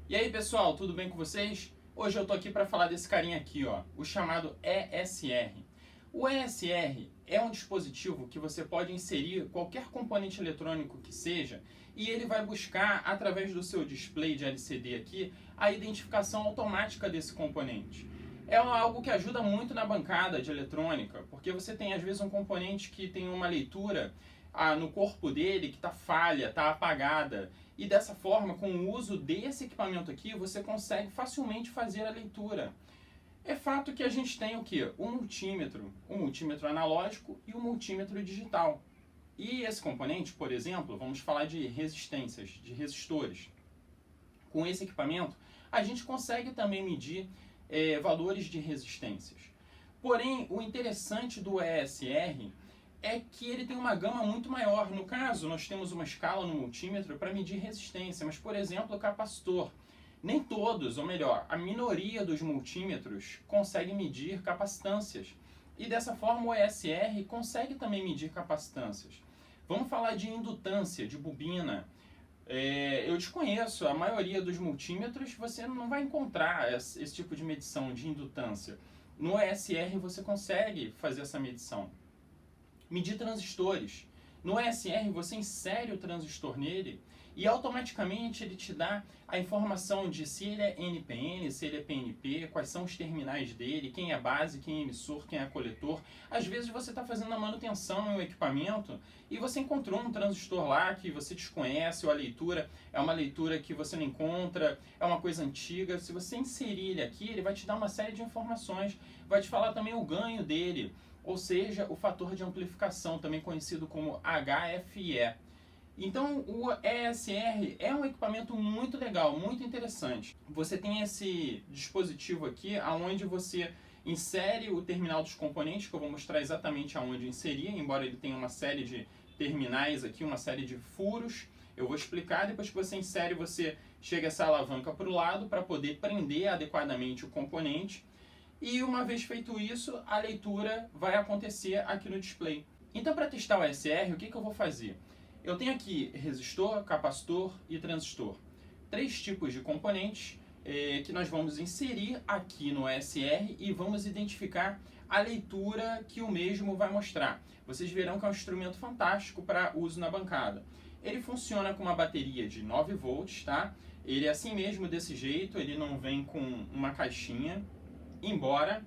E aí pessoal, tudo bem com vocês? Hoje eu tô aqui para falar desse carinha aqui, ó, o chamado ESR. O ESR é um dispositivo que você pode inserir qualquer componente eletrônico que seja e ele vai buscar, através do seu display de LCD aqui, a identificação automática desse componente. É algo que ajuda muito na bancada de eletrônica, porque você tem às vezes um componente que tem uma leitura no corpo dele que está falha, está apagada. E dessa forma, com o uso desse equipamento aqui, você consegue facilmente fazer a leitura. É fato que a gente tem o quê? Um multímetro analógico e um multímetro digital. E esse componente, por exemplo, vamos falar de resistências, de resistores. Com esse equipamento, a gente consegue também medir valores de resistências. Porém, o interessante do ESR é que ele tem uma gama muito maior. No caso, nós temos uma escala no multímetro para medir resistência, mas, por exemplo, o capacitor. Nem todos, ou melhor, a minoria dos multímetros consegue medir capacitâncias. E dessa forma o ESR consegue também medir capacitâncias. Vamos falar de indutância, de bobina. Eu desconheço, a maioria dos multímetros você não vai encontrar esse tipo de medição de indutância. No ESR você consegue fazer essa medição. Medir transistores. No ESR você insere o transistor nele e automaticamente ele te dá a informação de se ele é NPN, se ele é PNP, quais são os terminais dele, quem é base, quem é emissor, quem é coletor. Às vezes você está fazendo a manutenção em um equipamento e você encontrou um transistor lá que você desconhece, ou a leitura é uma leitura que você não encontra, é uma coisa antiga. Se você inserir ele aqui, ele vai te dar uma série de informações, vai te falar também o ganho dele, ou seja, o fator de amplificação, também conhecido como HFE. Então, o ESR é um equipamento muito legal, muito interessante. Você tem esse dispositivo aqui, onde você insere o terminal dos componentes, que eu vou mostrar exatamente aonde inserir, embora ele tenha uma série de terminais aqui, uma série de furos. Eu vou explicar, depois que você insere, você chega essa alavanca para o lado para poder prender adequadamente o componente. E uma vez feito isso, a leitura vai acontecer aqui no display. Então, para testar o ESR, o que eu vou fazer? Eu tenho aqui resistor, capacitor e transistor. 3 tipos de componentes que nós vamos inserir aqui no ESR e vamos identificar a leitura que o mesmo vai mostrar. Vocês verão que é um instrumento fantástico para uso na bancada. Ele funciona com uma bateria de 9 volts, tá? Ele é assim mesmo, desse jeito, ele não vem com uma caixinha. Embora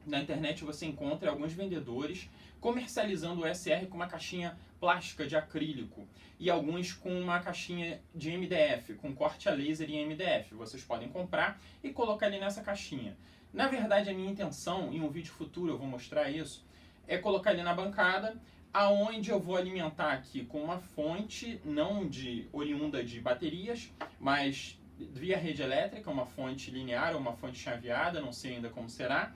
na internet você encontre alguns vendedores comercializando o ESR com uma caixinha plástica de acrílico e alguns com uma caixinha de MDF, com corte a laser em MDF. Vocês podem comprar e colocar ele nessa caixinha. Na verdade, a minha intenção, em um vídeo futuro eu vou mostrar isso, é colocar ele na bancada, aonde eu vou alimentar aqui com uma fonte, não oriunda de baterias, mas via rede elétrica, uma fonte linear ou uma fonte chaveada, não sei ainda como será.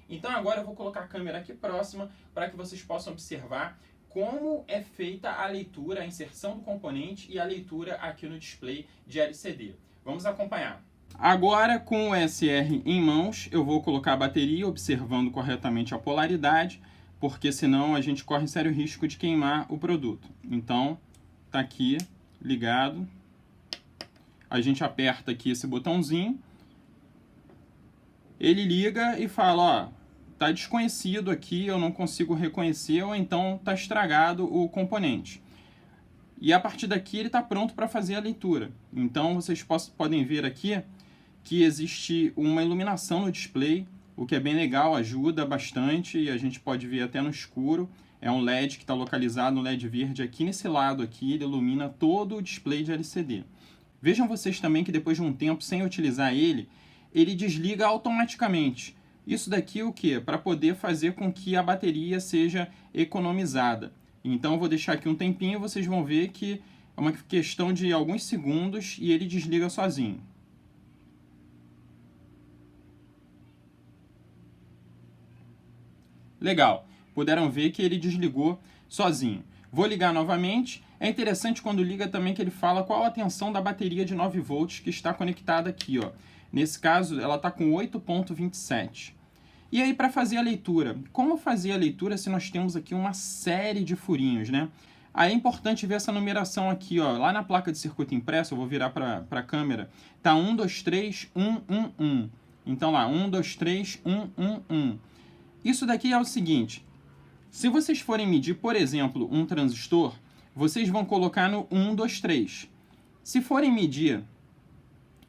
Então agora eu vou colocar a câmera aqui próxima para que vocês possam observar como é feita a leitura, a inserção do componente e a leitura aqui no display de LCD. Vamos acompanhar. Agora, com o ESR em mãos, eu vou colocar a bateria observando corretamente a polaridade, porque senão a gente corre sério risco de queimar o produto. Então, tá aqui ligado. A gente aperta aqui esse botãozinho, ele liga e fala, ó, tá desconhecido aqui, eu não consigo reconhecer, ou então tá estragado o componente. E a partir daqui ele está pronto para fazer a leitura. Então vocês podem ver aqui que existe uma iluminação no display, o que é bem legal, ajuda bastante, e a gente pode ver até no escuro. É um LED que está localizado, um LED verde aqui nesse lado aqui, ele ilumina todo o display de LCD. Vejam vocês também que depois de um tempo sem utilizar ele desliga automaticamente. Isso daqui é o que? Para poder fazer com que a bateria seja economizada. Então eu vou deixar aqui um tempinho, vocês vão ver que é uma questão de alguns segundos e ele desliga sozinho. Legal, puderam ver que ele desligou sozinho. Vou ligar novamente. É interessante quando liga também que ele fala qual a tensão da bateria de 9 volts que está conectada aqui, ó. Nesse caso, ela está com 8,27. E aí, para fazer a leitura, como fazer a leitura se nós temos aqui uma série de furinhos, né? Aí é importante ver essa numeração aqui, ó, lá na placa de circuito impresso, eu vou virar para a câmera, tá 1, 2, 3, 1, 1, 1. Então lá, 1, 2, 3, 1, 1, 1. Isso daqui é o seguinte, se vocês forem medir, por exemplo, um transistor, vocês vão colocar no 1, 2, 3. Se forem medir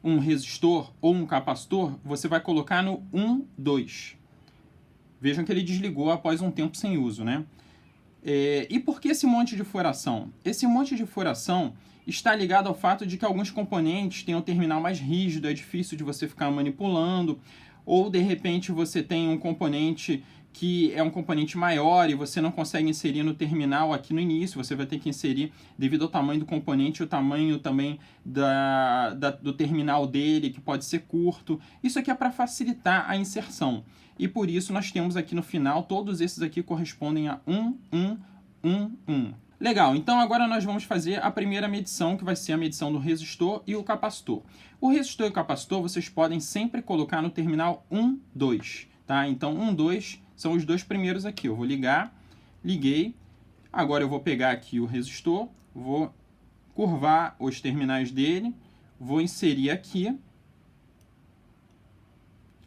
um resistor ou um capacitor, você vai colocar no 1, 2. Vejam que ele desligou após um tempo sem uso, né? E por que esse monte de furação? Esse monte de furação está ligado ao fato de que alguns componentes têm um terminal mais rígido, é difícil de você ficar manipulando, ou de repente você tem um componente que é um componente maior e você não consegue inserir no terminal aqui no início, você vai ter que inserir devido ao tamanho do componente, o tamanho também do terminal dele, que pode ser curto. Isso aqui é para facilitar a inserção. E por isso nós temos aqui no final, todos esses aqui correspondem a 1, 1, 1, 1. Legal, então agora nós vamos fazer a primeira medição, que vai ser a medição do resistor e o capacitor. O resistor e o capacitor vocês podem sempre colocar no terminal 1, 2, tá? Então 1, 2 são os dois primeiros aqui. Eu vou ligar, liguei. Agora eu vou pegar aqui o resistor, vou curvar os terminais dele, vou inserir aqui.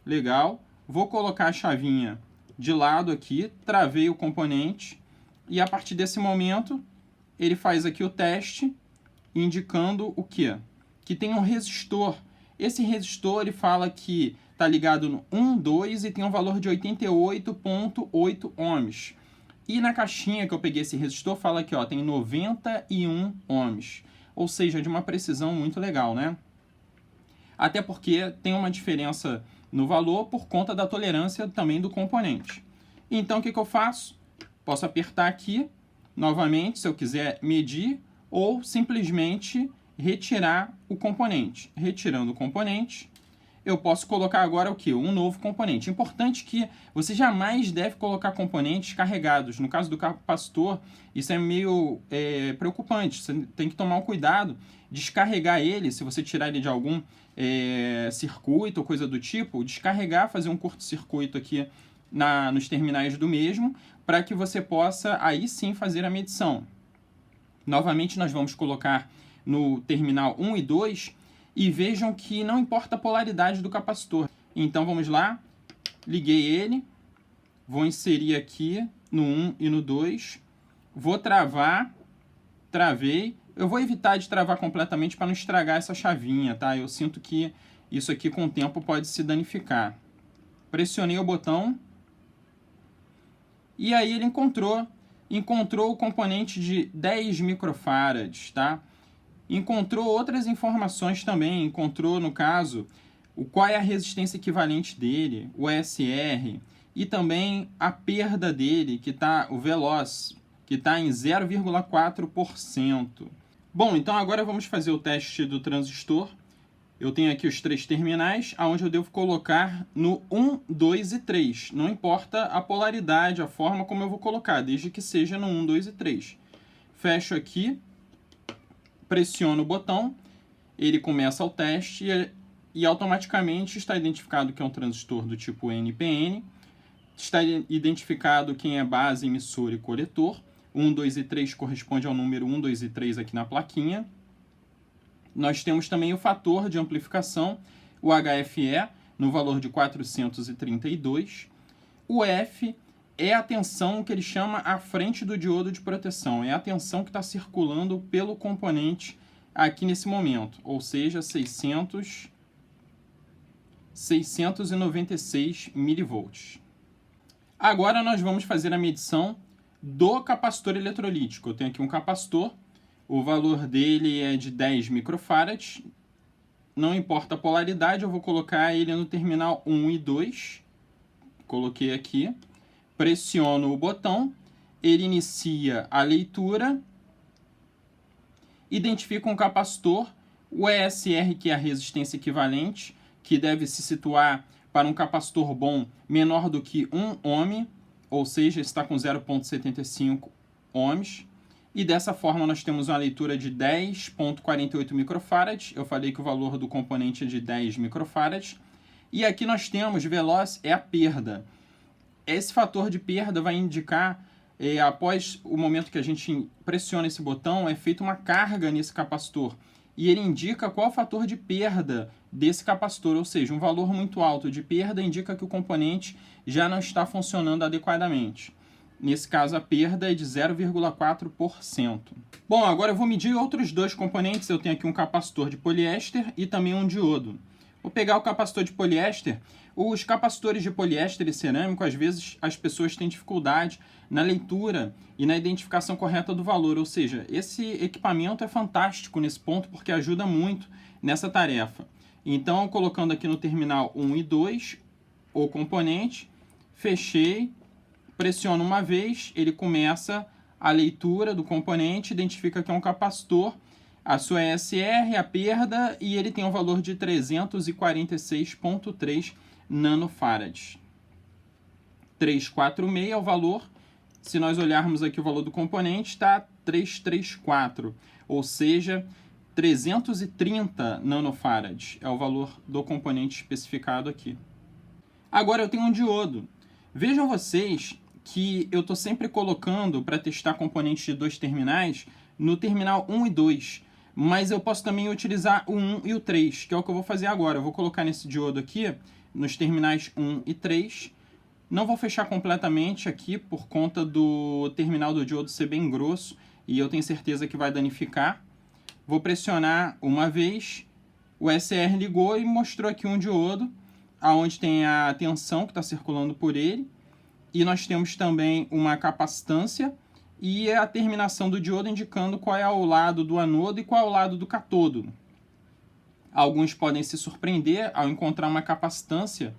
Legal. Vou colocar a chavinha de lado aqui, travei o componente e a partir desse momento ele faz aqui o teste indicando o quê? Que tem um resistor. Esse resistor ele fala que está ligado no 1, 2 e tem um valor de 88,8 ohms. E na caixinha que eu peguei esse resistor fala que ó, tem 91 ohms. Ou seja, de uma precisão muito legal, né? Até porque tem uma diferença no valor por conta da tolerância também do componente. Então, o que eu faço? Posso apertar aqui, novamente, se eu quiser medir, ou simplesmente retirar o componente. Retirando o componente, eu posso colocar agora o quê? Um novo componente. Importante que você jamais deve colocar componentes carregados. No caso do capacitor, isso é meio preocupante. Você tem que tomar um cuidado, descarregar ele, se você tirar ele de algum circuito ou coisa do tipo, descarregar, fazer um curto-circuito aqui nos terminais do mesmo, para que você possa aí sim fazer a medição. Novamente nós vamos colocar no terminal 1 e 2 e vejam que não importa a polaridade do capacitor. Então vamos lá, liguei ele, vou inserir aqui no 1 e no 2, vou travar, travei. Eu vou evitar de travar completamente para não estragar essa chavinha, tá? Eu sinto que isso aqui com o tempo pode se danificar. Pressionei o botão e aí ele encontrou o componente de 10 microfarads, tá? Encontrou outras informações também, encontrou, no caso, qual é a resistência equivalente dele, o ESR, e também a perda dele, que está o veloz, que está em 0,4%. Bom, então agora vamos fazer o teste do transistor. Eu tenho aqui os 3 terminais, onde eu devo colocar no 1, 2 e 3. Não importa a polaridade, a forma como eu vou colocar, desde que seja no 1, 2 e 3. Fecho aqui, pressiono o botão, ele começa o teste e automaticamente está identificado que é um transistor do tipo NPN, está identificado quem é base, emissor e coletor. 1, 2 e 3 corresponde ao número 1, 2 e 3 aqui na plaquinha. Nós temos também o fator de amplificação, o HFE, no valor de 432. O F é a tensão que ele chama à frente do diodo de proteção. É a tensão que está circulando pelo componente aqui nesse momento, ou seja, 696 milivolts. Agora nós vamos fazer a medição do capacitor eletrolítico. Eu tenho aqui um capacitor, o valor dele é de 10 microfarads. Não importa a polaridade, eu vou colocar ele no terminal 1 e 2. Coloquei aqui. Pressiono o botão, ele inicia a leitura, identifica um capacitor, o ESR, que é a resistência equivalente, que deve se situar para um capacitor bom menor do que 1 ohm, ou seja, está com 0,75 ohms. E dessa forma nós temos uma leitura de 10,48 microfarads. Eu falei que o valor do componente é de 10 microfarads. E aqui nós temos veloz é a perda. Esse fator de perda vai indicar após o momento que a gente pressiona esse botão, é feita uma carga nesse capacitor. E ele indica qual é o fator de perda desse capacitor, ou seja, um valor muito alto de perda indica que o componente já não está funcionando adequadamente. Nesse caso, a perda é de 0,4%. Bom, agora eu vou medir outros dois componentes. Eu tenho aqui um capacitor de poliéster e também um diodo. Vou pegar o capacitor de poliéster. Os capacitores de poliéster e cerâmico, às vezes as pessoas têm dificuldade na leitura e na identificação correta do valor. Ou seja, esse equipamento é fantástico nesse ponto porque ajuda muito nessa tarefa. Então, colocando aqui no terminal 1 e 2, o componente, fechei, pressiono uma vez, ele começa a leitura do componente, identifica que é um capacitor, a sua ESR, a perda, e ele tem um valor de 346,3 nanofarads. 346 é o valor. Se nós olharmos aqui o valor do componente, está 334, ou seja, 330 nanofarads é o valor do componente especificado aqui. Agora eu tenho um diodo. Vejam vocês que eu estou sempre colocando para testar componentes de dois terminais no terminal 1 e 2, mas eu posso também utilizar o 1 e o 3, que é o que eu vou fazer agora. Eu vou colocar nesse diodo aqui, nos terminais 1 e 3. Não vou fechar completamente aqui por conta do terminal do diodo ser bem grosso e eu tenho certeza que vai danificar. Vou pressionar uma vez, o SR ligou e mostrou aqui um diodo, onde tem a tensão que está circulando por ele. E nós temos também uma capacitância e a terminação do diodo indicando qual é o lado do anodo e qual é o lado do catodo. Alguns podem se surpreender ao encontrar uma capacitância,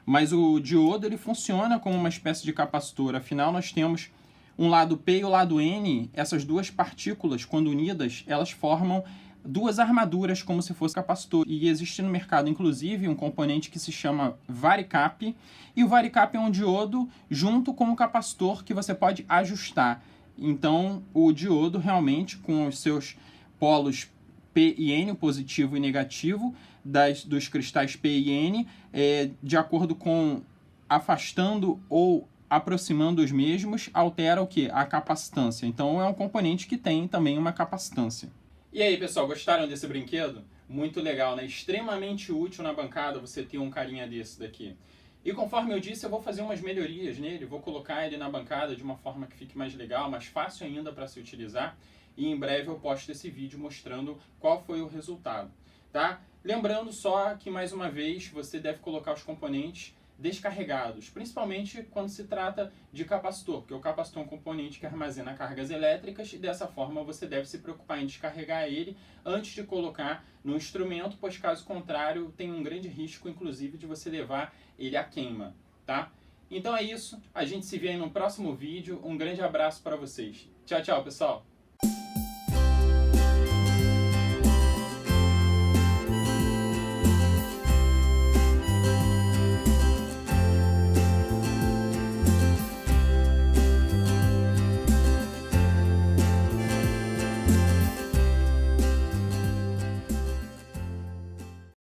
mas o diodo ele funciona como uma espécie de capacitor. Afinal, nós temos um lado P e o lado N. Essas duas partículas, quando unidas, elas formam duas armaduras como se fosse capacitor. E existe no mercado, inclusive, um componente que se chama varicap. E o varicap é um diodo junto com um capacitor que você pode ajustar. Então, o diodo realmente, com os seus polos P e N, o positivo e negativo, dos cristais P e N, de acordo com afastando ou aproximando os mesmos, altera o que? A capacitância. Então, é um componente que tem também uma capacitância. E aí, pessoal, gostaram desse brinquedo? Muito legal, né? Extremamente útil na bancada você ter um carinha desse daqui. E conforme eu disse, eu vou fazer umas melhorias nele, vou colocar ele na bancada de uma forma que fique mais legal, mais fácil ainda para se utilizar. E em breve eu posto esse vídeo mostrando qual foi o resultado, tá? Lembrando só que, mais uma vez, você deve colocar os componentes descarregados, principalmente quando se trata de capacitor, porque o capacitor é um componente que armazena cargas elétricas e dessa forma você deve se preocupar em descarregar ele antes de colocar no instrumento, pois caso contrário tem um grande risco, inclusive, de você levar ele à queima, tá? Então é isso, a gente se vê aí no próximo vídeo, um grande abraço para vocês. Tchau, tchau, pessoal!